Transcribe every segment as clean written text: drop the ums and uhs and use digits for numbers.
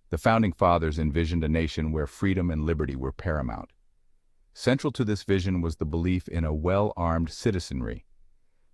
The Founding Fathers envisioned a nation where freedom and liberty were paramount. Central to this vision was the belief in a well-armed citizenry.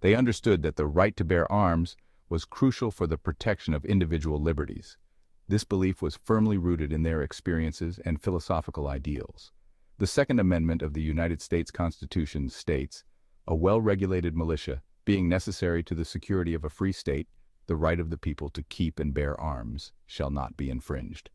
They understood that the right to bear arms was crucial for the protection of individual liberties. This belief was firmly rooted in their experiences and philosophical ideals. The Second Amendment of the United States Constitution states, "A well-regulated militia, being necessary to the security of a free state, the right of the people to keep and bear arms shall not be infringed."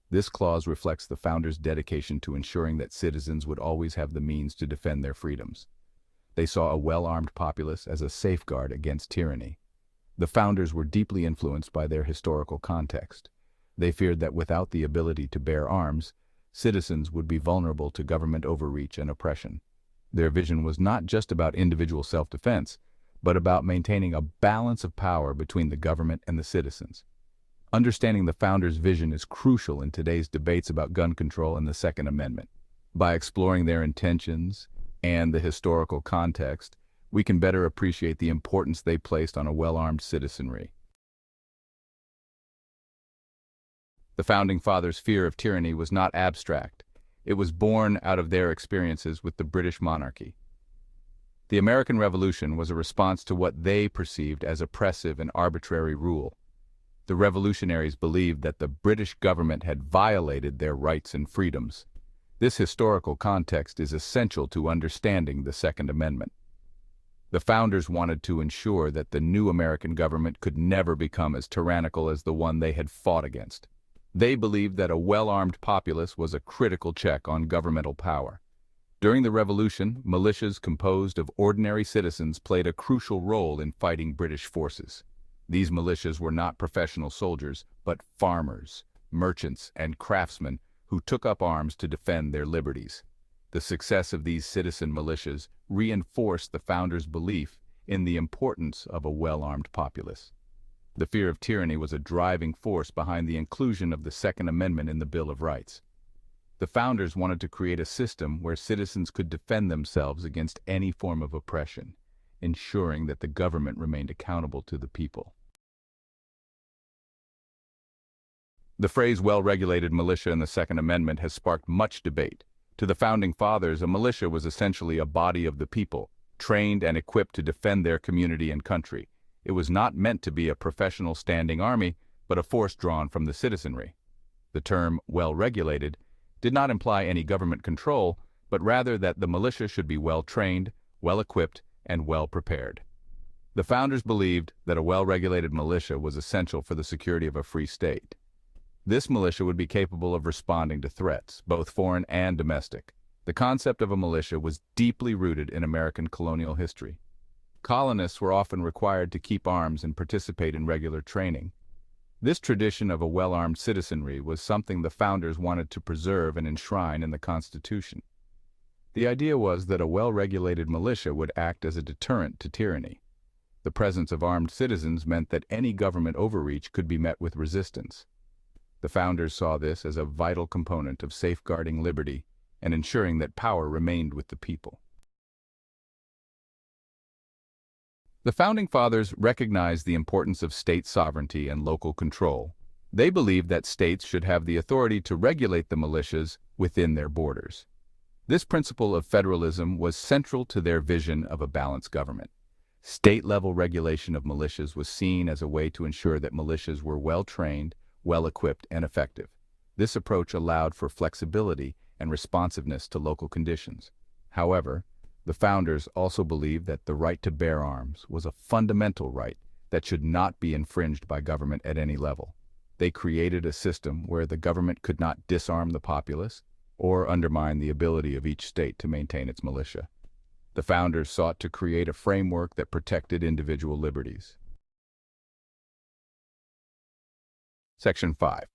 This clause reflects the founders' dedication to ensuring that citizens would always have the means to defend their freedoms. They saw a well-armed populace as a safeguard against tyranny. The founders were deeply influenced by their historical context. They feared that without the ability to bear arms, citizens would be vulnerable to government overreach and oppression. Their vision was not just about individual self-defense, but about maintaining a balance of power between the government and the citizens. Understanding the founders' vision is crucial in today's debates about gun control and the Second Amendment. By exploring their intentions and the historical context, we can better appreciate the importance they placed on a well-armed citizenry. The Founding Fathers' fear of tyranny was not abstract. It was born out of their experiences with the British monarchy. The American Revolution was a response to what they perceived as oppressive and arbitrary rule. The revolutionaries believed that the British government had violated their rights and freedoms. This historical context is essential to understanding the Second Amendment. The founders wanted to ensure that the new American government could never become as tyrannical as the one they had fought against. They believed that a well-armed populace was a critical check on governmental power. During the Revolution, militias composed of ordinary citizens played a crucial role in fighting British forces. These militias were not professional soldiers, but farmers, merchants, and craftsmen who took up arms to defend their liberties. The success of these citizen militias reinforced the founders' belief in the importance of a well-armed populace. The fear of tyranny was a driving force behind the inclusion of the Second Amendment in the Bill of Rights. The founders wanted to create a system where citizens could defend themselves against any form of oppression, ensuring that the government remained accountable to the people. The phrase well-regulated militia in the Second Amendment has sparked much debate. To the Founding Fathers, a militia was essentially a body of the people, trained and equipped to defend their community and country. It was not meant to be a professional standing army, but a force drawn from the citizenry. The term well-regulated did not imply any government control, but rather that the militia should be well-trained, well-equipped, and well-prepared. The founders believed that a well-regulated militia was essential for the security of a free state. This militia would be capable of responding to threats, both foreign and domestic. The concept of a militia was deeply rooted in American colonial history. Colonists were often required to keep arms and participate in regular training. This tradition of a well-armed citizenry was something the founders wanted to preserve and enshrine in the Constitution. The idea was that a well-regulated militia would act as a deterrent to tyranny. The presence of armed citizens meant that any government overreach could be met with resistance. The founders saw this as a vital component of safeguarding liberty and ensuring that power remained with the people. The Founding Fathers recognized the importance of state sovereignty and local control. They believed that states should have the authority to regulate the militias within their borders. This principle of federalism was central to their vision of a balanced government. State-level regulation of militias was seen as a way to ensure that militias were well-trained, well-equipped, and effective. This approach allowed for flexibility and responsiveness to local conditions. However, the founders also believed that the right to bear arms was a fundamental right that should not be infringed by government at any level. They created a system where the government could not disarm the populace or undermine the ability of each state to maintain its militia. The founders sought to create a framework that protected individual liberties. Section 5.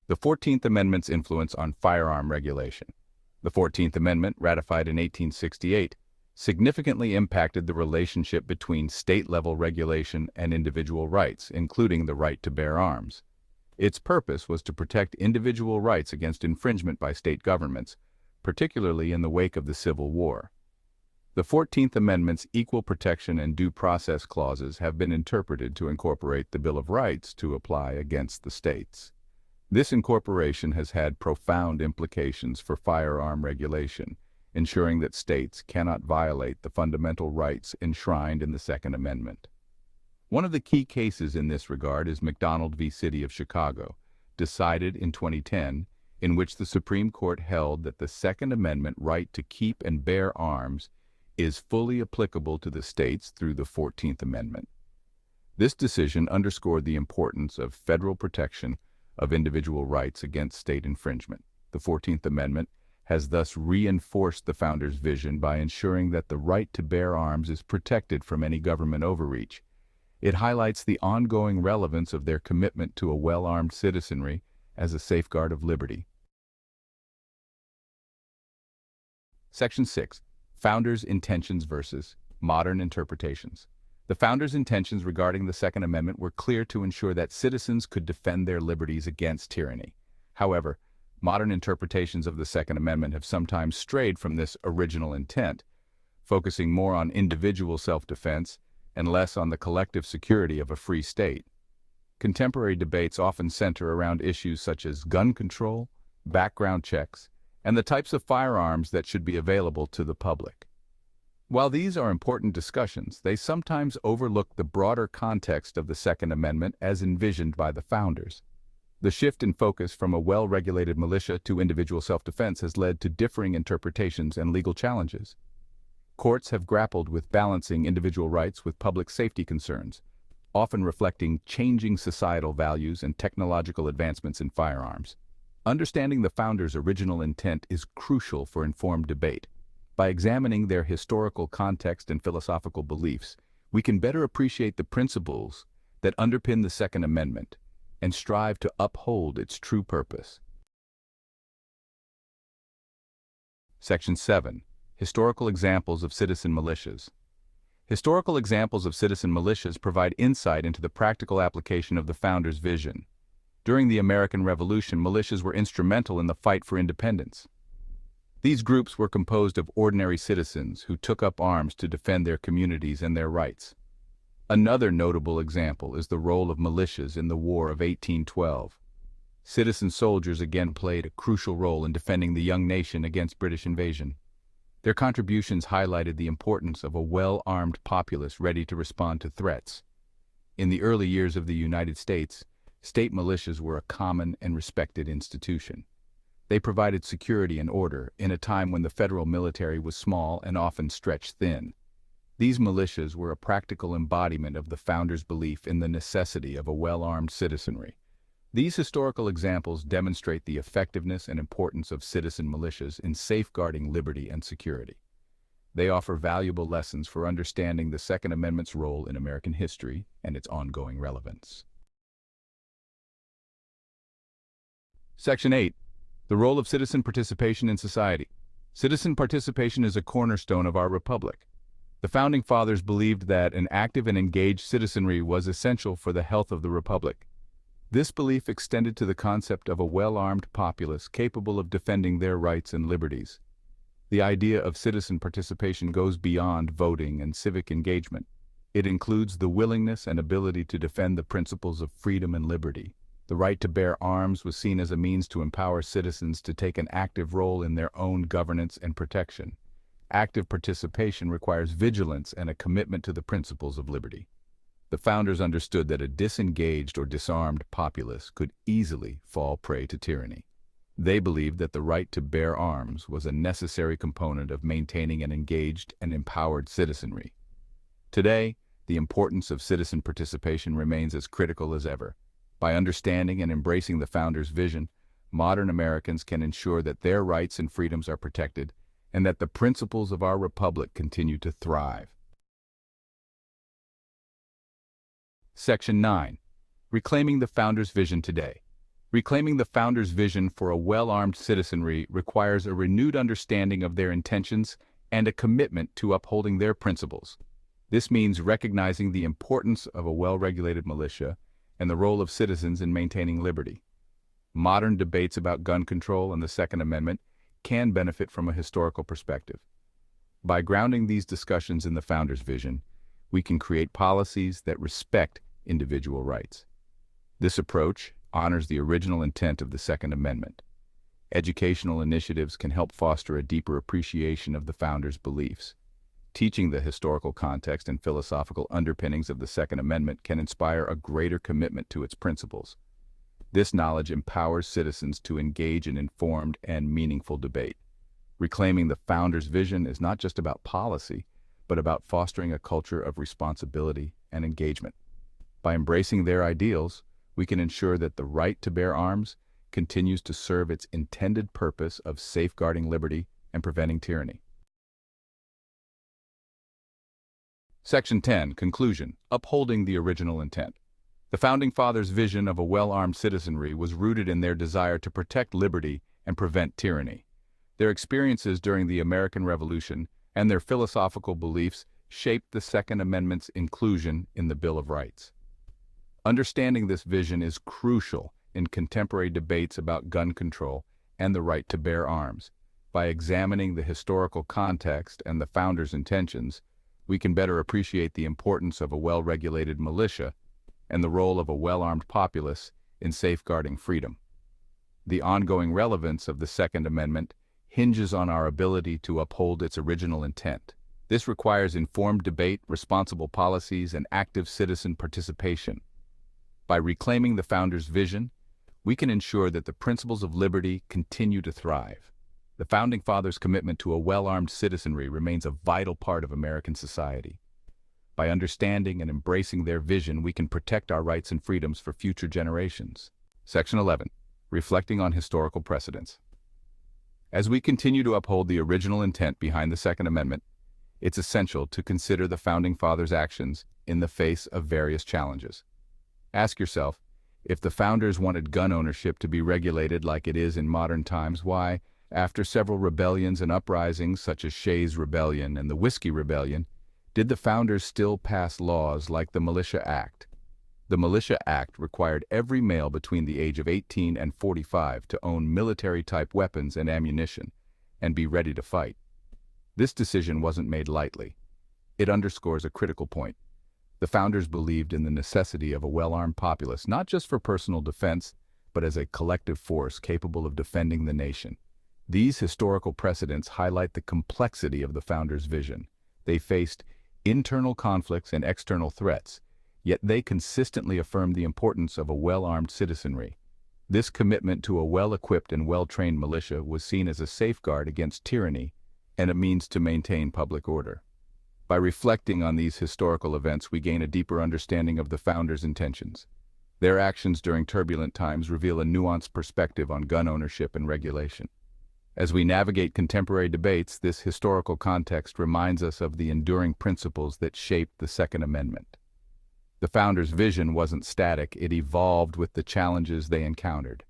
The 14th Amendment's influence on firearm regulation. The 14th Amendment, ratified in 1868, significantly impacted the relationship between state-level regulation and individual rights, including the right to bear arms. Its purpose was to protect individual rights against infringement by state governments, particularly in the wake of the Civil War. The 14th Amendment's equal protection and due process clauses have been interpreted to incorporate the Bill of Rights to apply against the states. This incorporation has had profound implications for firearm regulation, ensuring that states cannot violate the fundamental rights enshrined in the Second Amendment. One of the key cases in this regard is McDonald v. City of Chicago, decided in 2010, in which the Supreme Court held that the Second Amendment right to keep and bear arms is fully applicable to the states through the 14th Amendment. This decision underscored the importance of federal protection of individual rights against state infringement. The 14th Amendment has thus reinforced the Founders' vision by ensuring that the right to bear arms is protected from any government overreach. It highlights the ongoing relevance of their commitment to a well-armed citizenry as a safeguard of liberty. Section 6. Founders' intentions versus modern interpretations. The Founders' intentions regarding the Second Amendment were clear to ensure that citizens could defend their liberties against tyranny. However, modern interpretations of the Second Amendment have sometimes strayed from this original intent, focusing more on individual self-defense and less on the collective security of a free state. Contemporary debates often center around issues such as gun control, background checks, and the types of firearms that should be available to the public. While these are important discussions, they sometimes overlook the broader context of the Second Amendment as envisioned by the Founders. The shift in focus from a well-regulated militia to individual self-defense has led to differing interpretations and legal challenges. Courts have grappled with balancing individual rights with public safety concerns, often reflecting changing societal values and technological advancements in firearms. Understanding the Founders' original intent is crucial for informed debate. By examining their historical context and philosophical beliefs, we can better appreciate the principles that underpin the Second Amendment and strive to uphold its true purpose. Section 7. Historical examples of citizen militias. Historical examples of citizen militias provide insight into the practical application of the Founders' vision. During the American Revolution, militias were instrumental in the fight for independence. These groups were composed of ordinary citizens who took up arms to defend their communities and their rights. Another notable example is the role of militias in the War of 1812. Citizen soldiers again played a crucial role in defending the young nation against British invasion. Their contributions highlighted the importance of a well-armed populace ready to respond to threats. In the early years of the United States, state militias were a common and respected institution. They provided security and order in a time when the federal military was small and often stretched thin. These militias were a practical embodiment of the Founders' belief in the necessity of a well-armed citizenry. These historical examples demonstrate the effectiveness and importance of citizen militias in safeguarding liberty and security. They offer valuable lessons for understanding the Second Amendment's role in American history and its ongoing relevance. Section 8. The role of citizen participation in society. Citizen participation is a cornerstone of our republic. The Founding Fathers believed that an active and engaged citizenry was essential for the health of the republic. This belief extended to the concept of a well-armed populace capable of defending their rights and liberties. The idea of citizen participation goes beyond voting and civic engagement. It includes the willingness and ability to defend the principles of freedom and liberty. The right to bear arms was seen as a means to empower citizens to take an active role in their own governance and protection. Active participation requires vigilance and a commitment to the principles of liberty. The Founders understood that a disengaged or disarmed populace could easily fall prey to tyranny. They believed that the right to bear arms was a necessary component of maintaining an engaged and empowered citizenry. Today, the importance of citizen participation remains as critical as ever. By understanding and embracing the Founders' vision, modern Americans can ensure that their rights and freedoms are protected and that the principles of our republic continue to thrive. Section 9. Reclaiming the Founders' vision today. Reclaiming the Founders' vision for a well-armed citizenry requires a renewed understanding of their intentions and a commitment to upholding their principles. This means recognizing the importance of a well-regulated militia and the role of citizens in maintaining liberty. Modern debates about gun control and the Second Amendment can benefit from a historical perspective. By grounding these discussions in the Founders' vision, we can create policies that respect individual rights. This approach, honors the original intent of the Second Amendment. Educational initiatives can help foster a deeper appreciation of the founders' beliefs. Teaching the historical context and philosophical underpinnings of the Second Amendment can inspire a greater commitment to its principles. This knowledge empowers citizens to engage in informed and meaningful debate. Reclaiming the founders' vision is not just about policy, but about fostering a culture of responsibility and engagement. By embracing their ideals, we can ensure that the right to bear arms continues to serve its intended purpose of safeguarding liberty and preventing tyranny. Section 10, Conclusion, Upholding the Original Intent. The Founding Fathers' vision of a well-armed citizenry was rooted in their desire to protect liberty and prevent tyranny. Their experiences during the American Revolution and their philosophical beliefs shaped the Second Amendment's inclusion in the Bill of Rights. Understanding this vision is crucial in contemporary debates about gun control and the right to bear arms. By examining the historical context and the founders' intentions, we can better appreciate the importance of a well-regulated militia and the role of a well-armed populace in safeguarding freedom. The ongoing relevance of the Second Amendment hinges on our ability to uphold its original intent. This requires informed debate, responsible policies, and active citizen participation. By reclaiming the founders' vision, we can ensure that the principles of liberty continue to thrive. The Founding Fathers' commitment to a well-armed citizenry remains a vital part of American society. By understanding and embracing their vision, we can protect our rights and freedoms for future generations. Section 11. Reflecting on historical precedents. As we continue to uphold the original intent behind the Second Amendment, it's essential to consider the Founding Fathers' actions in the face of various challenges. Ask yourself, if the founders wanted gun ownership to be regulated like it is in modern times, why, after several rebellions and uprisings such as Shays' Rebellion and the Whiskey Rebellion, did the founders still pass laws like the Militia Act? The Militia Act required every male between the age of 18 and 45 to own military-type weapons and ammunition and be ready to fight. This decision wasn't made lightly. It underscores a critical point. The founders believed in the necessity of a well-armed populace, not just for personal defense, but as a collective force capable of defending the nation. These historical precedents highlight the complexity of the founders' vision. They faced internal conflicts and external threats, yet they consistently affirmed the importance of a well-armed citizenry. This commitment to a well-equipped and well-trained militia was seen as a safeguard against tyranny and a means to maintain public order. By reflecting on these historical events, we gain a deeper understanding of the founders' intentions. Their actions during turbulent times reveal a nuanced perspective on gun ownership and regulation. As we navigate contemporary debates, this historical context reminds us of the enduring principles that shaped the Second Amendment. The founders' vision wasn't static, it evolved with the challenges they encountered.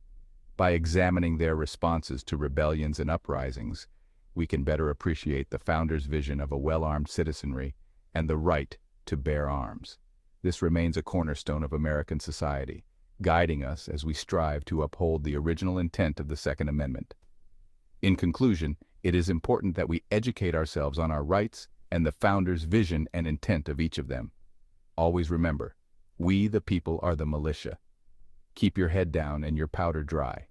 By examining their responses to rebellions and uprisings, we can better appreciate the founders' vision of a well-armed citizenry and the right to bear arms. This remains a cornerstone of American society, guiding us as we strive to uphold the original intent of the Second Amendment. In conclusion, it is important that we educate ourselves on our rights and the founders' vision and intent of each of them. Always remember, we the people are the militia. Keep your head down and your powder dry.